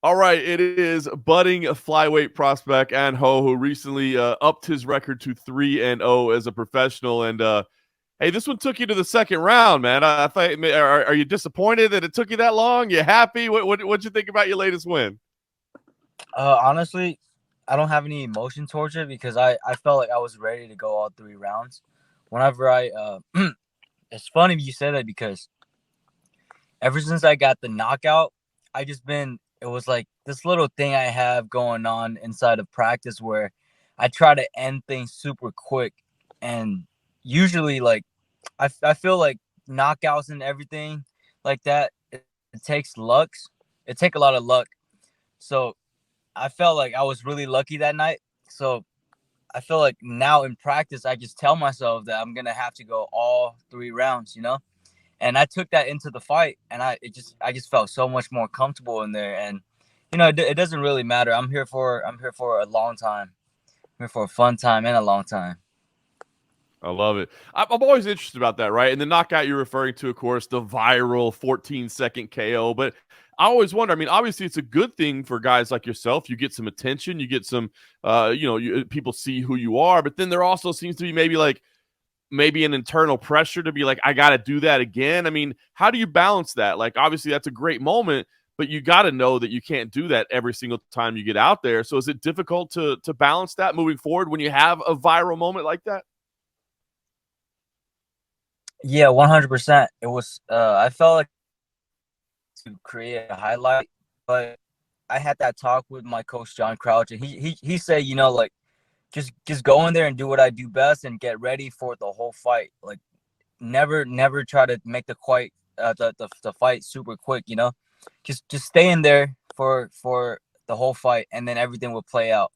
All right, it is budding flyweight prospect An Ho, who recently upped his record to 3-0 as a professional. And hey, this one took you to the second round, man. I thought, are you disappointed that it took you that long? You happy? What'd you think about your latest win? Honestly, I don't have any emotion towards it because I felt like I was ready to go all 3 rounds. Whenever it's funny you said that because ever since I got the knockout, I just been it was like this little thing I have going on inside of practice where I try to end things super quick, and usually like I feel like knockouts and everything like that it takes lucks. It take a lot of luck. So I felt like I was really lucky that night. So I feel like now in practice, I just tell myself that I'm gonna have to go all 3 rounds, And I took that into the fight, and I just felt so much more comfortable in there. And it doesn't really matter. I'm here for a long time. I'm here for a fun time and a long time. I love it. I'm always interested about that, right? And the knockout you're referring to, of course, the viral 14-second KO. But I always wonder. I mean, obviously, it's a good thing for guys like yourself. You get some attention, you get some, people see who you are. But then there also seems to be maybe an internal pressure to be like, I got to do that again. I mean, how do you balance that? Like, obviously, that's a great moment, but you got to know that you can't do that every single time you get out there. So, is it difficult to balance that moving forward when you have a viral moment like that? Yeah, 100%. It was. I felt like to create a highlight, but I had that talk with my coach John Crouch, and he said, like just go in there and do what I do best and get ready for the whole fight. Like never try to make the fight super quick. Just stay in there for the whole fight, and then everything will play out.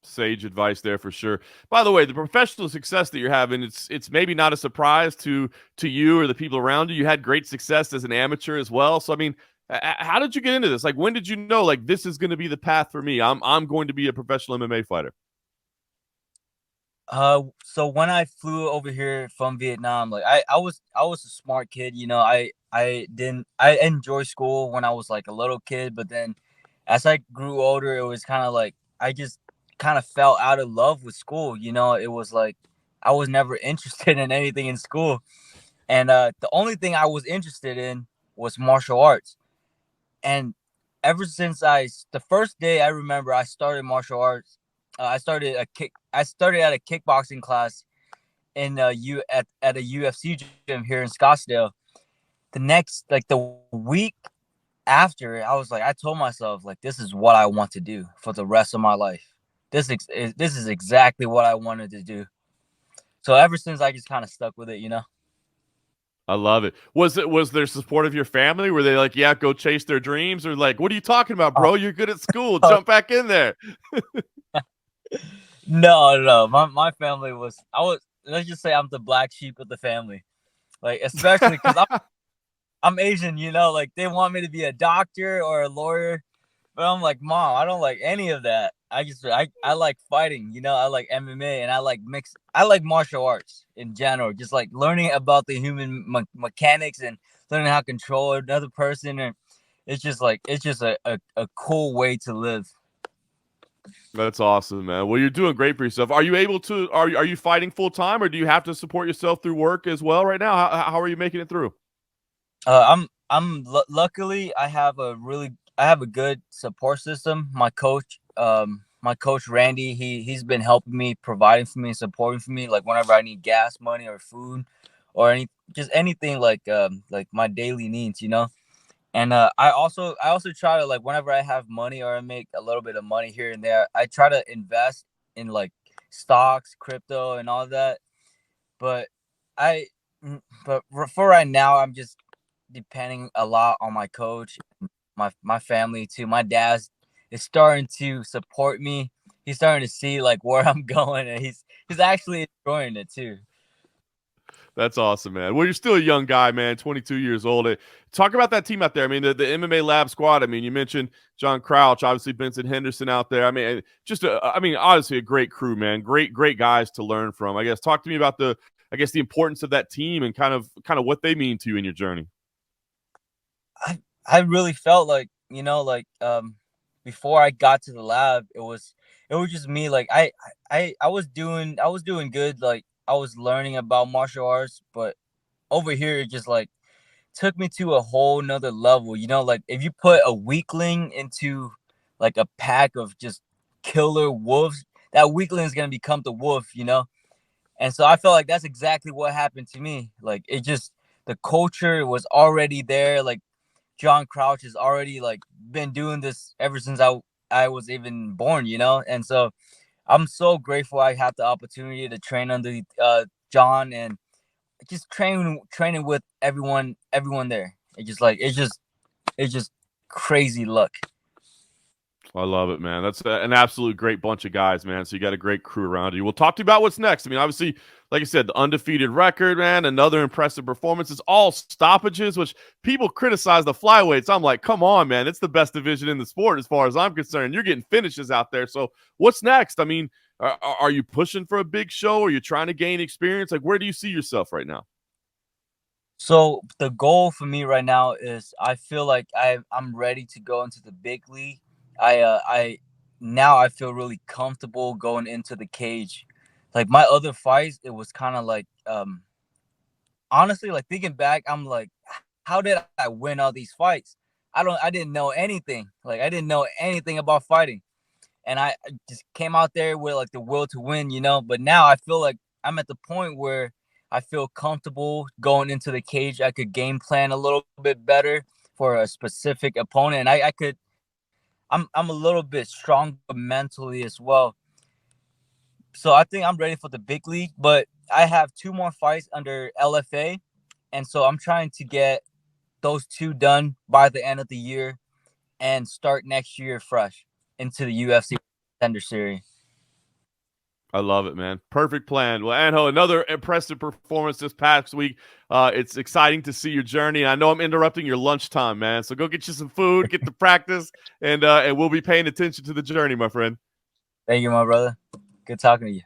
Sage advice there for sure. By the way, the professional success that you're having, it's maybe not a surprise to you or the people around you. You had great success as an amateur as well. So I mean, how did you get into this? Like, when did you know like this is going to be the path for me? I'm going to be a professional MMA fighter. So when I flew over here from Vietnam, like I was a smart kid. I enjoy school when I was like a little kid, but then as I grew older, it was kind of like I just kind of fell out of love with school. It was like I was never interested in anything in school, and the only thing I was interested in was martial arts. And ever since the first day I remember I started martial arts, I started at a kickboxing class in at a UFC gym here in Scottsdale. The week after, I was like, I told myself like this is what I want to do for the rest of my life. This is exactly what I wanted to do. So ever since, I just kind of stuck with it. I love it. Was there support of your family? Were they like, yeah, go chase their dreams, or like, what are you talking about, bro? You're good at school. Jump back in there. No, no. My family was I was let's just say I'm the black sheep of the family. Like especially because I'm Asian, like they want me to be a doctor or a lawyer. But I'm like, Mom, I don't like any of that. I like fighting, I like MMA, and I like martial arts in general. Just like learning about the human mechanics and learning how to control another person, and it's just a cool way to live. That's awesome, man. Well, you're doing great for yourself. Are you able to? Are you fighting full time, or do you have to support yourself through work as well right now? How are you making it through? Luckily I have a good support system. My coach Randy, he's been helping me, providing for me, supporting for me, like whenever I need gas money or food, or just anything like my daily needs. And I also try to, like, whenever I have money or I make a little bit of money here and there, I try to invest in like stocks, crypto, and all that. But I but for right now, I'm just depending a lot on my coach, my family too. My dad is starting to support me. He's starting to see like where I'm going, and he's actually enjoying it too. That's awesome, man. Well, you're still a young guy, man. 22 years old. Talk about that team out there. I mean, the MMA Lab squad. I mean, you mentioned John Crouch, obviously Benson Henderson out there. I mean, honestly, a great crew, man. Great guys to learn from. I guess talk to me about the importance of that team and kind of what they mean to you in your journey. I really felt like you know, like before I got to the lab, it was just me. Like I was doing good. Like I was learning about martial arts, but over here it just like took me to a whole nother level. You know, like if you put a weakling into like a pack of just killer wolves, that weakling is gonna become the wolf, you know? And so I felt like that's exactly what happened to me. Like it just the culture was already there. Like John Crouch has already like been doing this ever since I was even born, you know? And so I'm so grateful I had the opportunity to train under John and just training with everyone there. It's just crazy luck. I love it, man. That's an absolute great bunch of guys, man. So you got a great crew around you. We'll talk to you about what's next. I mean, obviously, like I said, the undefeated record, man, another impressive performance. It's all stoppages, which people criticize the flyweights. I'm like, come on, man. It's the best division in the sport as far as I'm concerned. You're getting finishes out there. So what's next? I mean, are you pushing for a big show? Are you trying to gain experience? Like, where do you see yourself right now? So the goal for me right now is I feel like I'm ready to go into the big league. I now I feel really comfortable going into the cage. Like my other fights, it was kind of like honestly, like thinking back, I'm like, how did I win all these fights? I didn't know anything. Like I didn't know anything about fighting. And I just came out there with like the will to win, you know. But now I feel like I'm at the point where I feel comfortable going into the cage. I could game plan a little bit better for a specific opponent. And I could I'm a little bit stronger mentally as well. So I think I'm ready for the big league, but I have two more fights under LFA. And so I'm trying to get those two done by the end of the year and start next year fresh into the UFC Contender Series. I love it, man. Perfect plan. Well, Anho, another impressive performance this past week. It's exciting to see your journey. I know I'm interrupting your lunchtime, man. So go get you some food, get the practice, and we'll be paying attention to the journey, my friend. Thank you, my brother. Good talking to you.